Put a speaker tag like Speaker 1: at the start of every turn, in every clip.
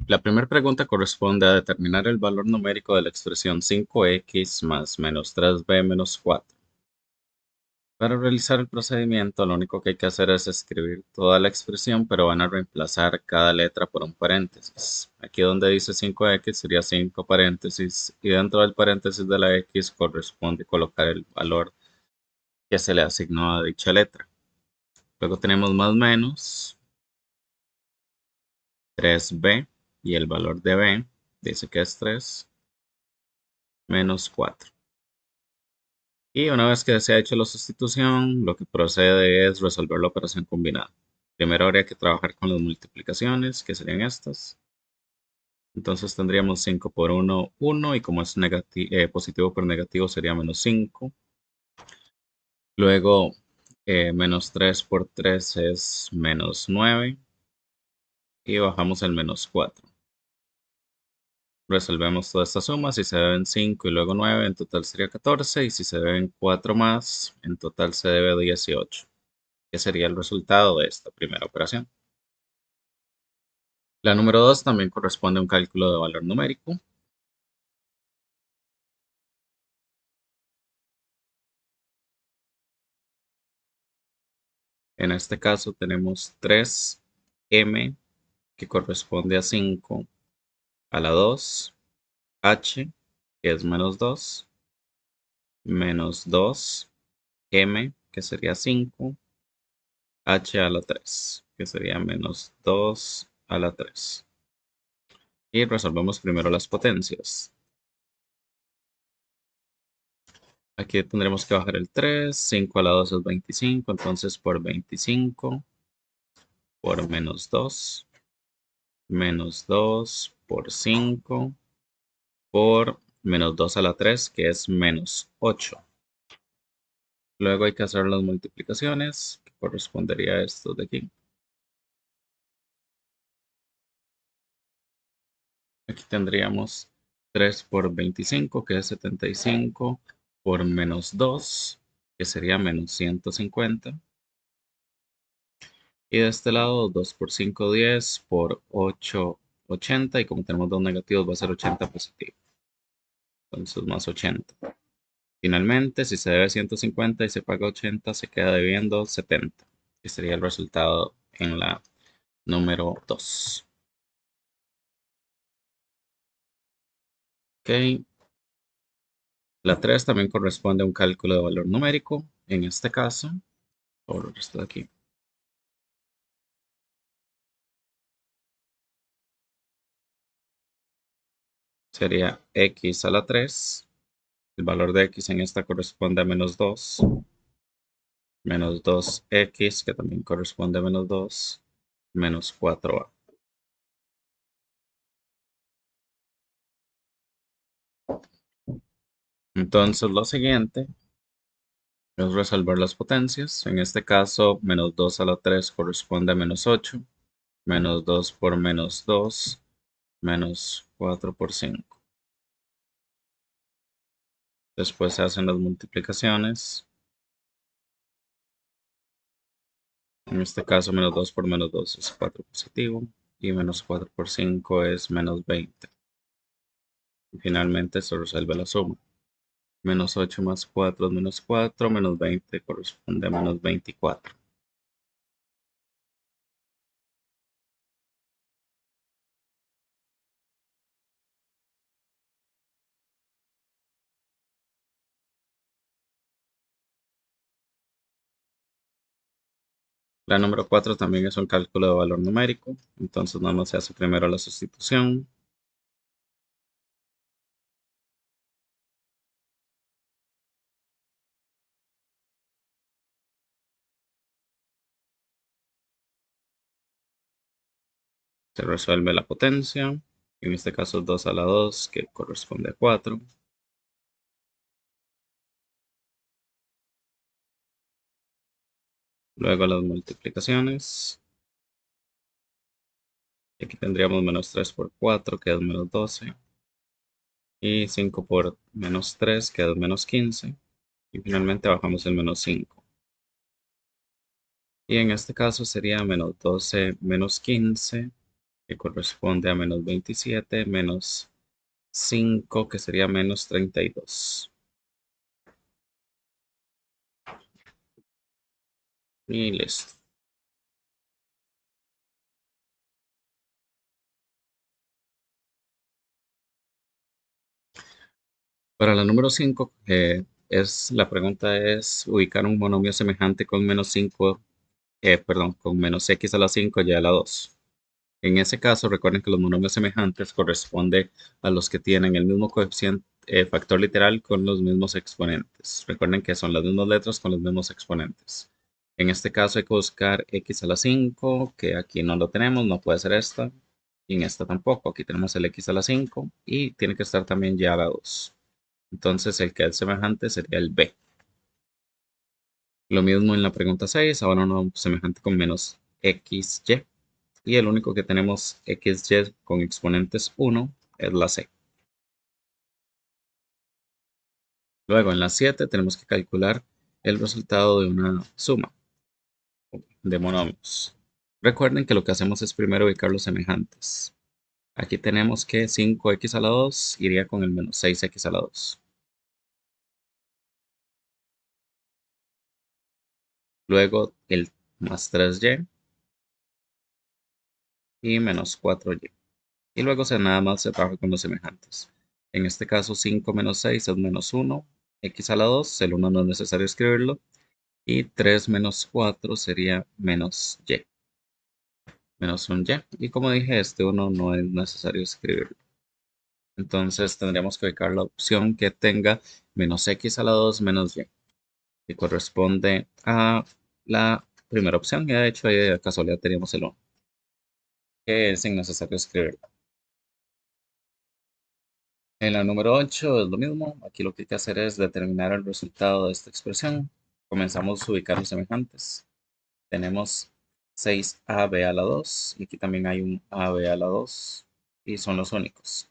Speaker 1: La primera pregunta corresponde a determinar el valor numérico de la expresión 5x más menos 3b menos 4. Para realizar el procedimiento, lo único que hay que hacer es escribir toda la expresión, pero van a reemplazar cada letra por un paréntesis. Aquí donde dice 5x sería 5 paréntesis, y dentro del paréntesis de la x corresponde colocar el valor que se le asignó a dicha letra. Luego tenemos más menos 3b, y el valor de b dice que es 3 menos 4. Y una vez que se ha hecho la sustitución, lo que procede es resolver la operación combinada. Primero habría que trabajar con las multiplicaciones, que serían estas. Entonces tendríamos 5 por 1, 1, y como es positivo por negativo sería menos 5. Luego, menos 3 por 3 es menos 9. Y bajamos el menos 4. Resolvemos toda esta suma. Si se deben 5 y luego 9, en total sería 14. Y si se deben 4 más, en total se debe 18. Que sería el resultado de esta primera operación. La número 2 también corresponde a un cálculo de valor numérico. En este caso tenemos 3m, que corresponde a 5 a la 2, h, que es menos 2, menos 2m, que sería 5, h a la 3, que sería menos 2 a la 3. Y resolvemos primero las potencias. Aquí tendremos que bajar el 3, 5 a la 2 es 25, entonces por 25 por menos 2 por 5 por menos 2 a la 3, que es menos 8. Luego hay que hacer las multiplicaciones, que correspondería a esto de aquí. Aquí tendríamos 3 por 25, que es 75, por menos 2, que sería menos 150. Y de este lado, 2 por 5, 10, por 8, 80. Y como tenemos dos negativos, va a ser 80 positivo. Entonces, más 80. Finalmente, si se debe 150 y se paga 80, se queda debiendo 70. Que sería el resultado en la número 2. Ok. La 3 también corresponde a un cálculo de valor numérico. En este caso, por esto de aquí. Sería x a la 3. El valor de x en esta corresponde a menos 2. Menos 2x, que también corresponde a menos 2. Menos 4a. Entonces lo siguiente es resolver las potencias. En este caso, menos 2 a la 3 corresponde a menos 8. Menos 2 por menos 2. Menos 4 por 5. Después se hacen las multiplicaciones. En este caso, menos 2 por menos 2 es 4 positivo. Y menos 4 por 5 es menos 20. Y finalmente se resuelve la suma. Menos 8 más 4 es menos 4. Menos 20 corresponde a menos 24. La número 4 también es un cálculo de valor numérico. Entonces nada más se hace primero la sustitución. Se resuelve la potencia. En este caso 2 a la 2, que corresponde a 4. Luego las multiplicaciones. Y aquí tendríamos menos 3 por 4, que es menos 12. Y 5 por menos 3, que es menos 15. Y finalmente bajamos el menos 5. Y en este caso sería menos 12 menos 15, que corresponde a menos 27, menos 5, que sería menos 32. Y listo. Para la número 5, la pregunta es ubicar un monomio semejante con menos 5, perdón, con menos x a la 5 y a la 2. En ese caso, recuerden que los monomios semejantes corresponden a los que tienen el mismo coeficiente, factor literal con los mismos exponentes. Recuerden que son las mismas letras con los mismos exponentes. En este caso hay que buscar x a la 5, que aquí no lo tenemos, no puede ser esta. Y en esta tampoco. Aquí tenemos el x a la 5 y tiene que estar también y a la 2. Entonces el que es semejante sería el b. Lo mismo en la pregunta 6, ahora uno semejante con menos xy. Y el único que tenemos xy con exponentes 1 es la c. Luego en la 7 tenemos que calcular el resultado de una suma de monomios. Recuerden que lo que hacemos es primero ubicar los semejantes. Aquí tenemos que 5x a la 2 iría con el menos 6x a la 2. Luego el más 3y y menos 4y. Y luego nada más se trabaja con los semejantes. En este caso 5 menos 6 es menos 1, x a la 2, el 1 no es necesario escribirlo, y 3 menos 4 sería menos y, menos un y. Y como dije, este 1 no es necesario escribirlo. Entonces tendríamos que ubicar la opción que tenga menos x a la 2 menos y, que corresponde a la primera opción. Y de hecho, ahí de casualidad teníamos el 1, que es innecesario escribirlo. En la número 8 es lo mismo. Aquí lo que hay que hacer es determinar el resultado de esta expresión. Comenzamos a ubicar los semejantes. Tenemos 6ab a la 2 y aquí también hay un ab a la 2 y son los únicos.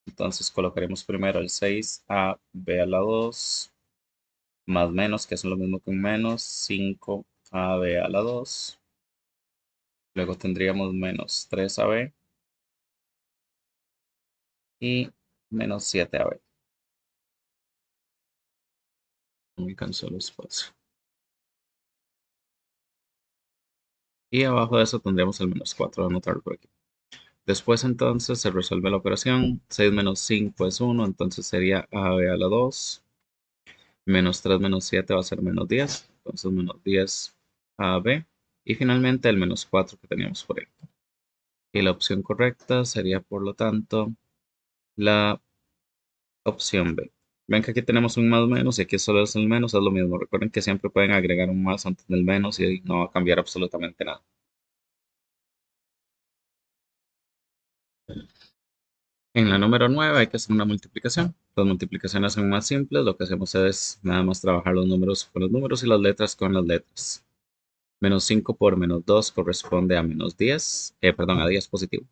Speaker 1: Entonces colocaremos primero el 6ab a la 2 más menos, que es lo mismo que un menos, 5ab a la 2. Luego tendríamos menos 3ab y menos 7ab. No me cansó el espacio. Y abajo de eso tendríamos el menos 4, voy a anotarlo por aquí. Después entonces se resuelve la operación. 6 menos 5 es 1, entonces sería ab a la 2. Menos 3 menos 7 va a ser menos 10. Entonces menos 10 ab. Y finalmente el menos 4 que teníamos por ahí. Y la opción correcta sería por lo tanto la opción B. Ven que aquí tenemos un más menos y aquí solo es el menos, es lo mismo. Recuerden que siempre pueden agregar un más antes del menos y no va a cambiar absolutamente nada. En la número 9 hay que hacer una multiplicación. Las multiplicaciones son más simples. Lo que hacemos es nada más trabajar los números con los números y las letras con las letras. Menos 5 por menos 2 corresponde a menos 10. Perdón, a 10 positivo.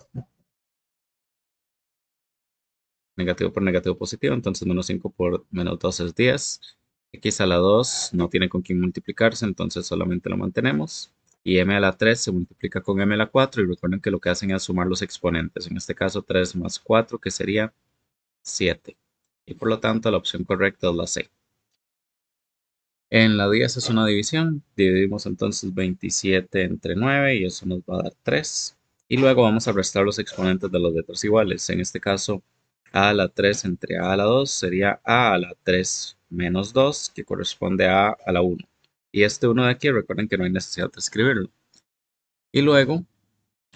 Speaker 1: Negativo por negativo positivo. Entonces menos 5 por menos 2 es 10. X a la 2 no tiene con quién multiplicarse. Entonces solamente lo mantenemos. Y m a la 3 se multiplica con m a la 4. Y recuerden que lo que hacen es sumar los exponentes. En este caso 3 más 4, que sería 7. Y por lo tanto la opción correcta es la C. En la 10 es una división. Dividimos entonces 27 entre 9 y eso nos va a dar 3. Y luego vamos a restar los exponentes de las letras iguales. En este caso, a a la 3 entre a la 2 sería a la 3 menos 2, que corresponde a la 1. Y este 1 de aquí, recuerden que no hay necesidad de escribirlo. Y luego,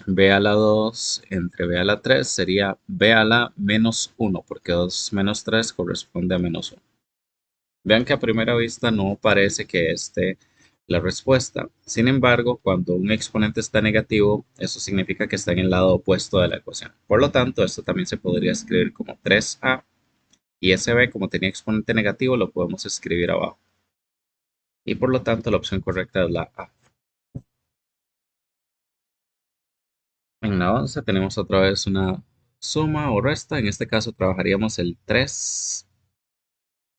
Speaker 1: b a la 2 entre b a la 3 sería b a la menos 1, porque 2 menos 3 corresponde a menos 1. Vean que a primera vista no parece que esté la respuesta. Sin embargo, cuando un exponente está negativo, eso significa que está en el lado opuesto de la ecuación. Por lo tanto, esto también se podría escribir como 3a y ese b, como tenía exponente negativo, lo podemos escribir abajo. Y por lo tanto, la opción correcta es la A. En la 11 tenemos otra vez una suma o resta. En este caso trabajaríamos el 3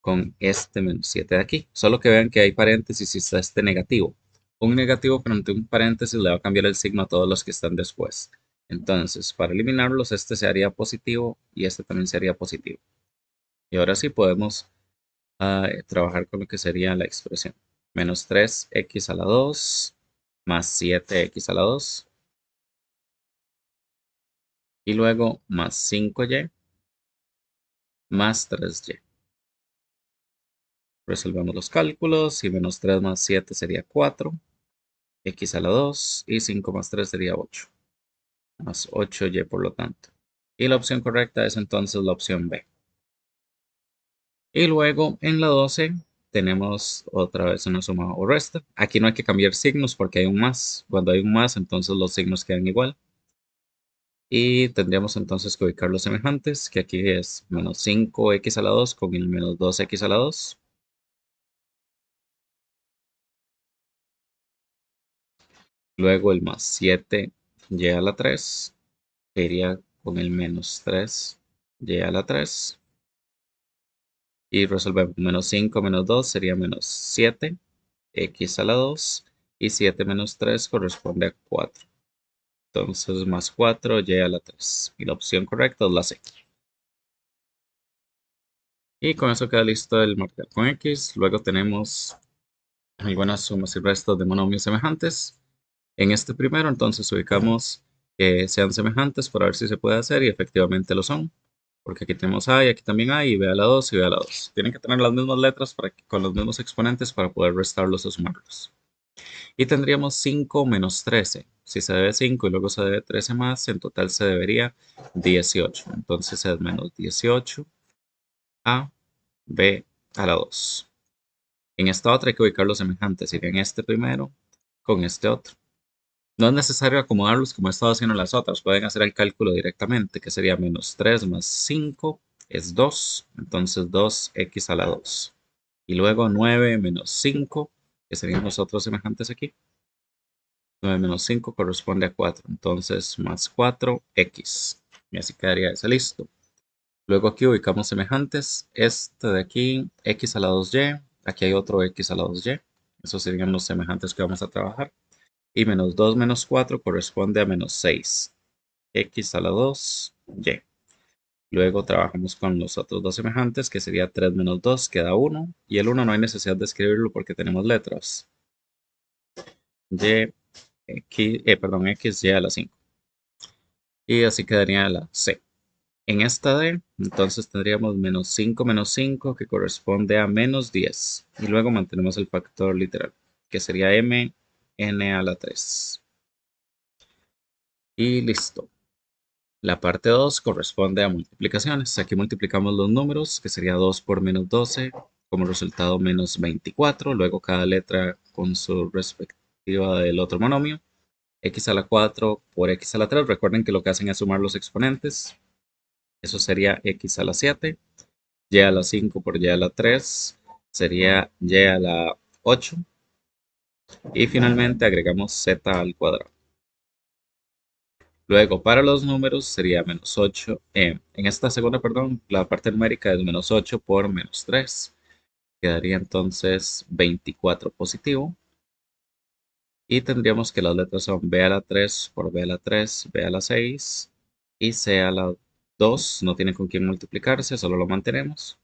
Speaker 1: con este menos 7 de aquí. Solo que vean que hay paréntesis y está este negativo. Un negativo frente a un paréntesis le va a cambiar el signo a todos los que están después. Entonces, para eliminarlos, este se haría positivo y este también sería positivo. Y ahora sí podemos trabajar con lo que sería la expresión. Menos 3x a la 2 más 7x a la 2 y luego más 5y más 3y. Resolvemos los cálculos y menos 3 más 7 sería 4, x a la 2 y 5 más 3 sería 8, más 8y por lo tanto. Y la opción correcta es entonces la opción B. Y luego en la 12 tenemos otra vez una suma o resta. Aquí no hay que cambiar signos porque hay un más. Cuando hay un más, entonces los signos quedan igual. Y tendríamos entonces que ubicar los semejantes, que aquí es menos 5x a la 2 con el menos 2x a la 2. Luego el más 7y a la 3, que iría con el menos 3y a la 3. Y resolvemos menos 5 menos 2 sería menos 7x a la 2. Y 7 menos 3 corresponde a 4. Entonces más 4y a la 3. Y la opción correcta es la C. Y con eso queda listo el marcar con X. Luego tenemos algunas sumas y restas de monomios semejantes. En este primero, entonces ubicamos que sean semejantes para ver si se puede hacer y efectivamente lo son. Porque aquí tenemos A y aquí también A y B a la 2 y B a la 2. Tienen que tener las mismas letras con los mismos exponentes para poder restarlos o sumarlos. Y tendríamos 5 menos 13. Si se debe 5 y luego se debe 13 más, en total se debería 18. Entonces es menos 18 a B a la 2. En esta otra hay que ubicar los semejantes. Serían este primero con este otro. No es necesario acomodarlos como he estado haciendo en las otras. Pueden hacer el cálculo directamente, que sería menos 3 más 5 es 2. Entonces 2x a la 2. Y luego 9 menos 5, que serían los otros semejantes aquí. 9 menos 5 corresponde a 4. Entonces más 4x. Y así quedaría ese listo. Luego aquí ubicamos semejantes. Este de aquí, x a la 2y. Aquí hay otro x a la 2y. Esos serían los semejantes que vamos a trabajar. Y menos 2 menos 4 corresponde a menos 6. X a la 2y. Luego trabajamos con los otros dos semejantes, que sería 3 menos 2, queda 1. Y el 1 no hay necesidad de escribirlo porque tenemos letras. Y, x, y a la 5. Y así quedaría la C. En esta D, entonces tendríamos menos 5 que corresponde a menos 10. Y luego mantenemos el factor literal, que sería m n a la 3. Y listo. La parte 2 corresponde a multiplicaciones. Aquí multiplicamos los números, que sería 2 por menos 12, como resultado menos 24. Luego cada letra con su respectiva del otro monomio. X a la 4 por x a la 3. Recuerden que lo que hacen es sumar los exponentes. Eso sería x a la 7. Y a la 5 por y a la 3 sería y a la 8. Y finalmente agregamos z al cuadrado. Luego, para los números sería menos 8. En esta segunda, perdón, la parte numérica es menos 8 por menos 3. Quedaría entonces 24 positivo. Y tendríamos que las letras son b a la 3 por b a la 3, b a la 6 y c a la 2. No tiene con quién multiplicarse, solo lo mantenemos.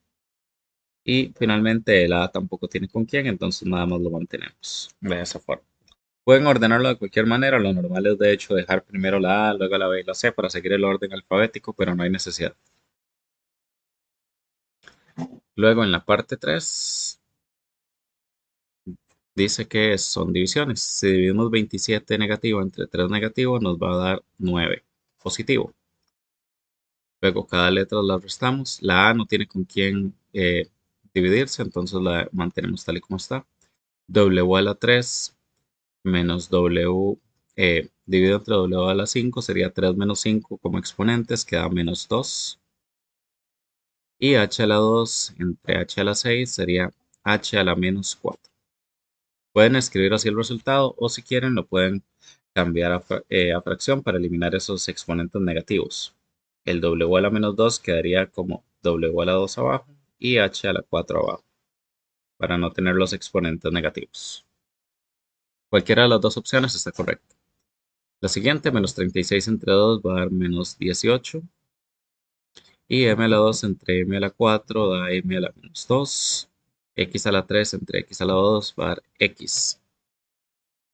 Speaker 1: Y finalmente el a tampoco tiene con quién, entonces nada más lo mantenemos de esa forma. Pueden ordenarlo de cualquier manera, lo normal es de hecho dejar primero la A, luego la B y la C para seguir el orden alfabético, pero no hay necesidad. Luego en la parte 3 dice que son divisiones. Si dividimos 27 negativo entre 3 negativo nos va a dar 9 positivo. Luego cada letra la restamos. La A no tiene con quién dividirse, entonces la mantenemos tal y como está. W a la 3 menos W dividido entre W a la 5 sería 3 menos 5 como exponentes, queda menos 2. Y h a la 2 entre h a la 6 sería h a la menos 4. Pueden escribir así el resultado o si quieren lo pueden cambiar a fracción para eliminar esos exponentes negativos. El w a la menos 2 quedaría como w a la 2 abajo y h a la 4 abajo para no tener los exponentes negativos. Cualquiera de las dos opciones está correcta. La siguiente, menos 36 entre 2 va a dar menos 18. Y m a la 2 entre m a la 4 da m a la menos 2. X a la 3 entre x a la 2 va a dar x.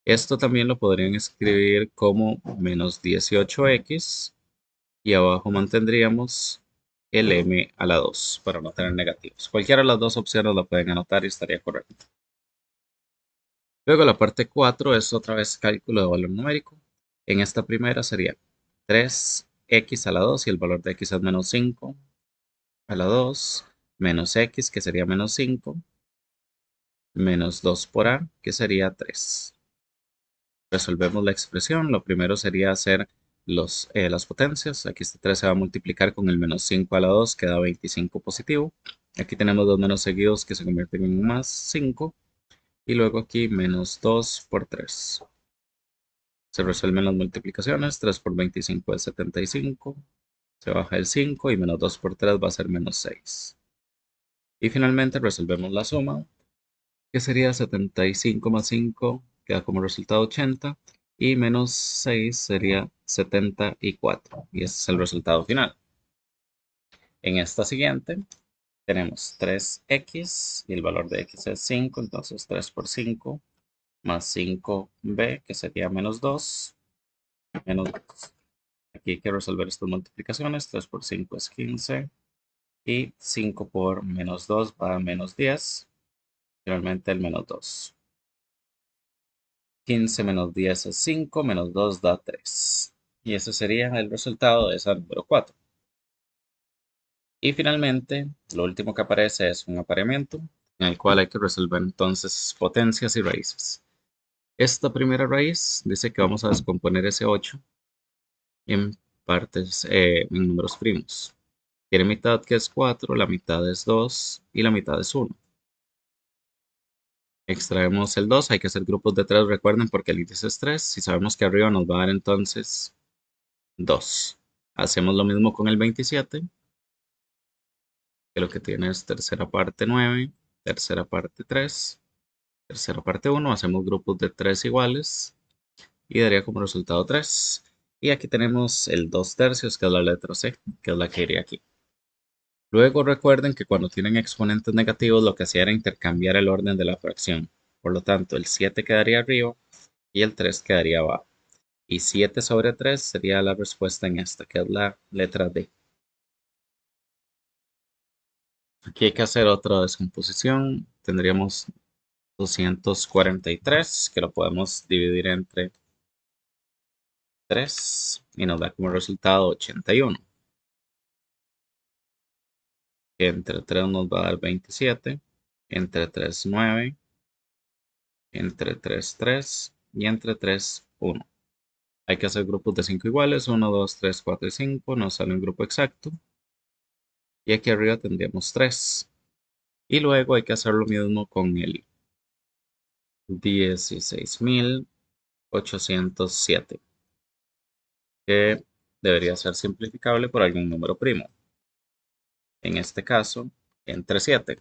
Speaker 1: Esto también lo podrían escribir como menos 18x. Y abajo mantendríamos el m a la 2 para no tener negativos. Cualquiera de las dos opciones la pueden anotar y estaría correcto. Luego la parte 4 es otra vez cálculo de valor numérico. En esta primera sería 3x a la 2 y el valor de x es menos 5 a la 2 menos x que sería menos 5 menos 2 por a que sería 3. Resolvemos la expresión. Lo primero sería hacer las potencias. Aquí este 3 se va a multiplicar con el menos 5 a la 2 que da 25 positivo. Aquí tenemos dos menos seguidos que se convierten en un más 5. Y luego aquí menos 2 por 3. Se resuelven las multiplicaciones. 3 por 25 es 75. Se baja el 5 y menos 2 por 3 va a ser menos 6. Y finalmente resolvemos la suma, que sería 75 más 5, que da como resultado 80. Y menos 6 sería 74. Y ese es el resultado final. En esta siguiente tenemos 3x y el valor de x es 5. Entonces 3 por 5 más 5b, que sería menos 2. Menos 2. Aquí hay que resolver estas multiplicaciones. 3 por 5 es 15. Y 5 por menos 2 va a menos 10. Finalmente el menos 2. 15 menos 10 es 5, menos 2 da 3. Y ese sería el resultado de esa número 4. Y finalmente, lo último que aparece es un apareamiento, en el cual hay que resolver entonces potencias y raíces. Esta primera raíz dice que vamos a descomponer ese 8 en partes, en números primos. Tiene mitad que es 4, la mitad es 2 y la mitad es 1. Extraemos el 2, hay que hacer grupos de 3, recuerden, porque el índice es 3. Si sabemos que arriba nos va a dar entonces 2. Hacemos lo mismo con el 27, que lo que tiene es tercera parte 9, tercera parte 3, tercera parte 1. Hacemos grupos de 3 iguales y daría como resultado 3. Y aquí tenemos el 2 tercios, que es la letra C, que es la que iría aquí. Luego recuerden que cuando tienen exponentes negativos lo que hacía era intercambiar el orden de la fracción. Por lo tanto, el 7 quedaría arriba y el 3 quedaría abajo. Y 7 sobre 3 sería la respuesta en esta, que es la letra D. Aquí hay que hacer otra descomposición. Tendríamos 243, que lo podemos dividir entre 3 y nos da como resultado 81. Que entre 3 nos va a dar 27, entre 3 9, entre 3 3 y entre 3 1. Hay que hacer grupos de 5 iguales, 1, 2, 3, 4 y 5, nos sale un grupo exacto. Y aquí arriba tendríamos 3. Y luego hay que hacer lo mismo con el 16.807, que debería ser simplificable por algún número primo. En este caso, entre 7,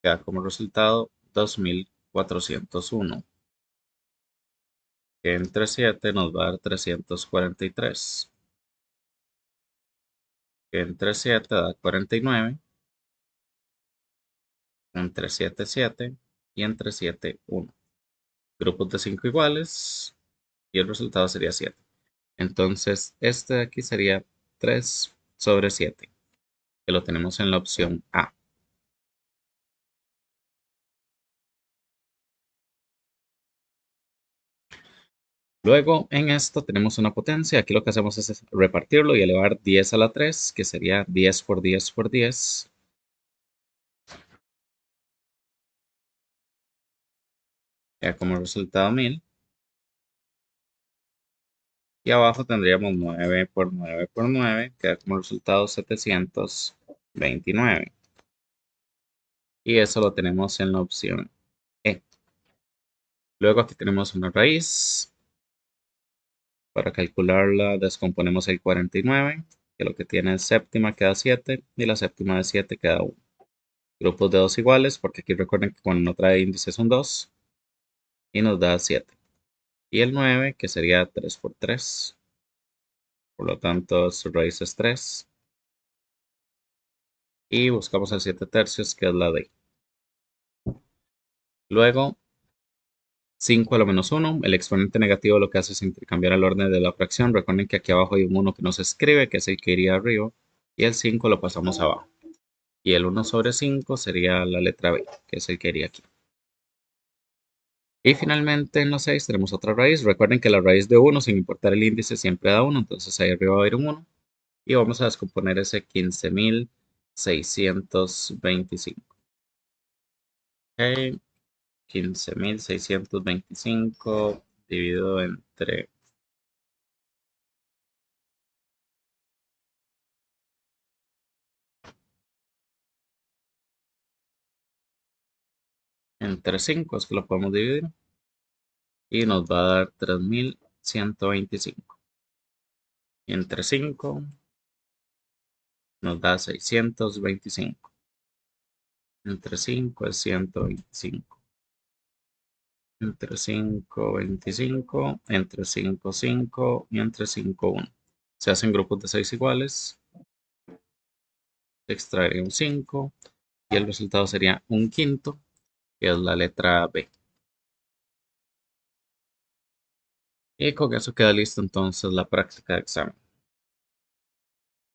Speaker 1: queda como resultado 2401, que entre 7 nos va a dar 343, que entre 7 da 49, entre 7 7 y entre 7 1. Grupos de 5 iguales y el resultado sería 7. Entonces, este de aquí sería 3 sobre 7, que lo tenemos en la opción A. Luego, en esto tenemos una potencia. Aquí lo que hacemos es repartirlo y elevar 10 a la 3, que sería 10 por 10 por 10. Ya como resultado 1000. Y abajo tendríamos 9 por 9 por 9, que da como resultado 729. Y eso lo tenemos en la opción E. Luego aquí tenemos una raíz. Para calcularla descomponemos el 49, que lo que tiene es séptima queda 7 y la séptima de 7 queda 1. Grupos de 2 iguales, porque aquí recuerden que cuando no trae índice son 2 y nos da 7. Y el 9, que sería 3 por 3. Por lo tanto, su raíz es 3. Y buscamos el 7 tercios, que es la D. Luego, 5 a lo menos 1. El exponente negativo lo que hace es intercambiar el orden de la fracción. Recuerden que aquí abajo hay un 1 que no se escribe, que es el que iría arriba. Y el 5 lo pasamos abajo. Y el 1 sobre 5 sería la letra B, que es el que iría aquí. Y finalmente en los 6 tenemos otra raíz. Recuerden que la raíz de 1, sin importar el índice, siempre da 1. Entonces ahí arriba va a haber un 1. Y vamos a descomponer ese 15.625. Ok, 15.625 dividido entre 5, es que lo podemos dividir. Y nos va a dar 3.125. Y entre 5 nos da 625. Entre 5 es 125. Entre 5 25. Entre 5 5. Y entre 5 1. Se hacen grupos de 6 iguales. Se extraería un 5. Y el resultado sería un quinto, que es la letra B. Y con eso queda listo entonces la práctica de examen.